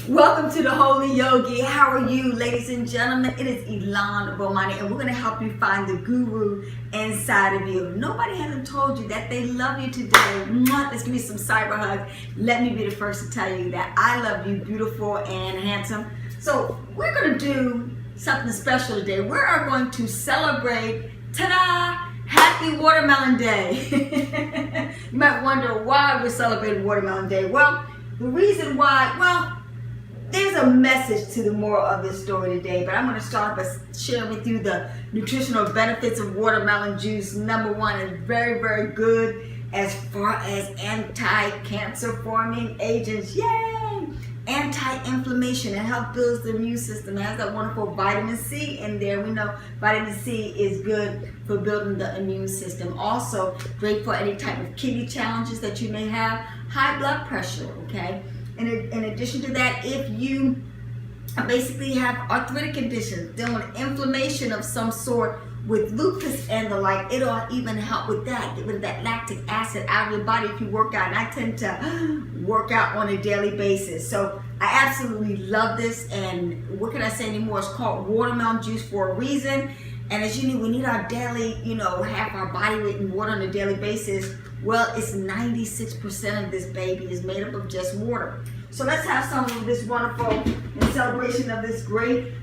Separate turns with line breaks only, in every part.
Welcome to the Holy Yogi. How are you, ladies and gentlemen? It is Elon Bomani, and we're going to help you find the guru inside of you. Nobody hasn't told you that they love you today. Let's give me some cyber hugs. Let me be the first to tell you that I love you, beautiful and handsome. So we're going to do something special today. We are going to celebrate, ta-da, Happy Watermelon Day. You might wonder why we're celebrating Watermelon Day. Well, the reason why, there's a message to the moral of this story today, but I'm going to start by sharing with you the nutritional benefits of watermelon juice. Number one, it's very, very good as far as anti-cancer forming agents. Yay! Anti-inflammation. It helps build the immune system. It has that wonderful vitamin C in there. We know vitamin C is good for building the immune system. Also, great for any type of kidney challenges that you may have. High blood pressure, okay? In addition to that, if you basically have arthritic conditions, dealing with inflammation of some sort with lupus and the like, it'll even help with that. Get rid of that lactic acid out of your body if you work out. And I tend to work out on a daily basis. So I absolutely love this. And what can I say anymore? It's called watermelon juice for a reason. And as you know, we need our daily, half our body weight in water on a daily basis. Well, it's 96% of this baby is made up of just water. So let's have some of this wonderful, in celebration of this great,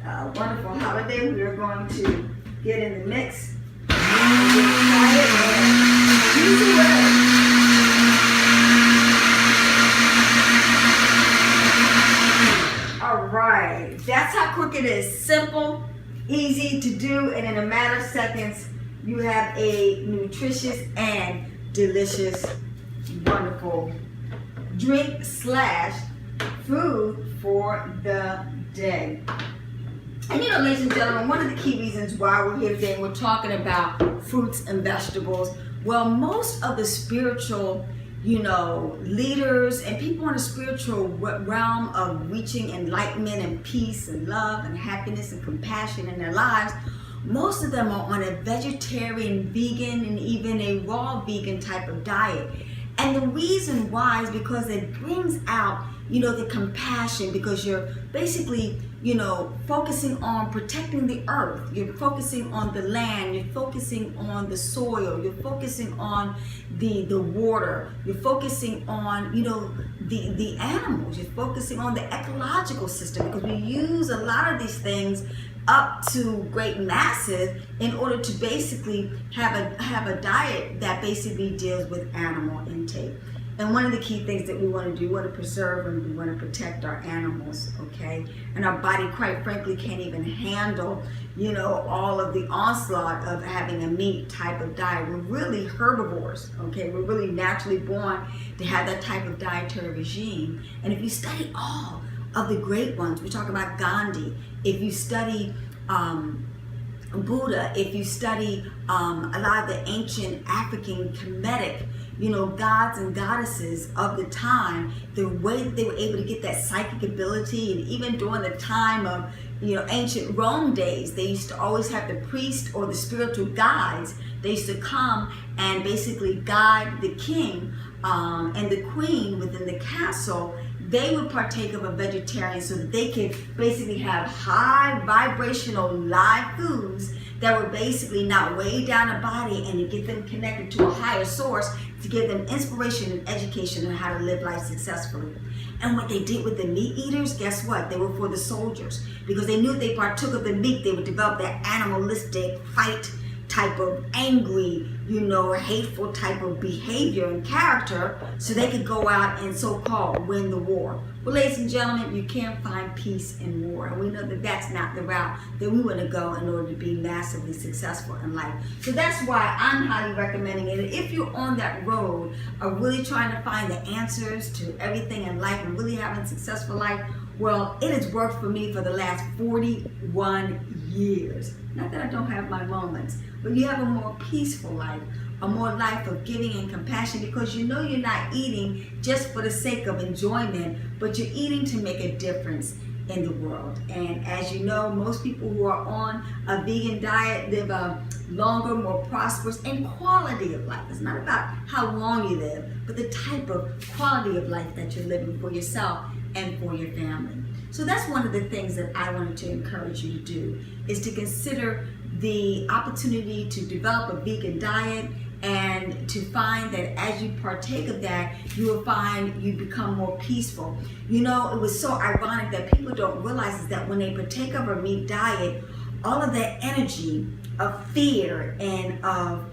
wonderful holiday. We are going to get in the mix. All right, that's how quick it is. Simple, easy to do, and in a matter of seconds, you have a nutritious and delicious, wonderful drink / food for the day. And ladies and gentlemen, one of the key reasons why we're here today, we're talking about fruits and vegetables. Well, most of the spiritual leaders and people in the spiritual realm of reaching enlightenment and peace and love and happiness and compassion in their lives, most of them are on a vegetarian, vegan, and even a raw vegan type of diet. And the reason why is because it brings out, the compassion, because you're basically, focusing on protecting the earth. You're focusing on the land. You're focusing on the soil. You're focusing on the water. You're focusing on, the animals. You're focusing on the ecological system, because we use a lot of these things up to great masses in order to basically have a diet that basically deals with animal intake. And one of the key things that we want to do, we want to preserve and we want to protect our animals, okay? And our body, quite frankly, can't even handle, all of the onslaught of having a meat type of diet. We're really herbivores, okay? We're really naturally born to have that type of dietary regime. And if you study all of the great ones, we talk about Gandhi, if you study Buddha, if you study a lot of the ancient African Kemetic, gods and goddesses of the time, the way that they were able to get that psychic ability, and even during the time of ancient Rome days, they used to always have the priest or the spiritual guides. They used to come and basically guide the king and the queen within the castle. They would partake of a vegetarian so that they could basically have high vibrational live foods that would basically not weigh down the body and to get them connected to a higher source, to give them inspiration and education on how to live life successfully. And what they did with the meat eaters, guess what? They were for the soldiers, because they knew if they partook of the meat, they would develop that animalistic fight type of angry, hateful type of behavior and character, so they could go out and so-called win the war. Well, ladies and gentlemen, you can't find peace in war. And we know that that's not the route that we want to go in order to be massively successful in life. So that's why I'm highly recommending it. If you're on that road of really trying to find the answers to everything in life and really having a successful life, well, it has worked for me for the last 41 years. Not that I don't have my moments, but you have a more peaceful life, a more life of giving and compassion, because you're not eating just for the sake of enjoyment, but you're eating to make a difference in the world. And as you know, most people who are on a vegan diet live a longer, more prosperous, and quality of life. It's not about how long you live, but the type of quality of life that you're living for yourself and for your family. So that's one of the things that I wanted to encourage you to do, is to consider the opportunity to develop a vegan diet, and to find that as you partake of that, you will find you become more peaceful. You know, it was so ironic that people don't realize is that when they partake of a meat diet, all of that energy of fear and of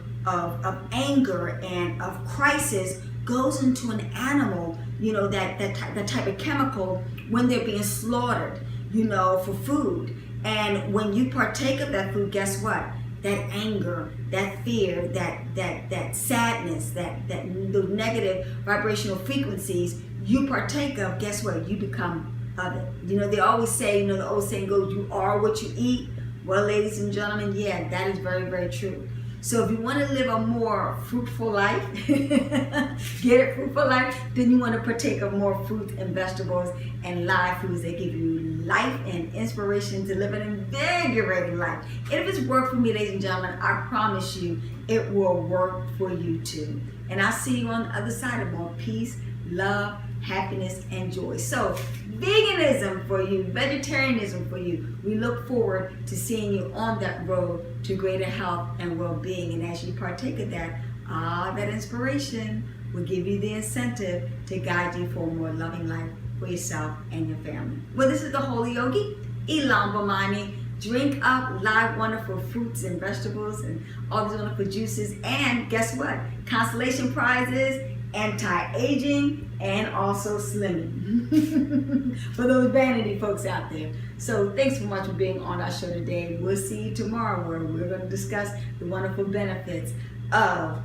anger and of crisis goes into an animal, you know, that type of chemical when they're being slaughtered, you know, for food. And when you partake of that food, guess what? That anger, that fear, that sadness, those negative vibrational frequencies you partake of, guess what? You become of it. You know, they always say, you know, the old saying goes, you are what you eat. Well, ladies and gentlemen, yeah, that is very, very true. So if you want to live a more fruitful life, get it, fruitful life, then you want to partake of more fruits and vegetables and live foods that give you life and inspiration to live an invigorating life. And if it's worked for me, ladies and gentlemen, I promise you it will work for you too. And I'll see you on the other side of more peace, love, happiness, and joy. So veganism for you, vegetarianism for you. We look forward to seeing you on that road to greater health and well-being. And as you partake of that, that inspiration will give you the incentive to guide you for a more loving life for yourself and your family. Well, this is the Holy Yogi, Elon Bomani. Drink up live wonderful fruits and vegetables and all these wonderful juices. And guess what? Consolation prizes, anti-aging, and also slimming for those vanity folks out there. So thanks so much for being on our show today. We'll see you tomorrow, where we're going to discuss the wonderful benefits of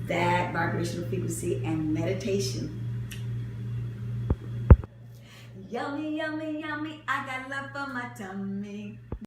that vibrational frequency and meditation. Yummy, yummy, yummy, I got love for my tummy.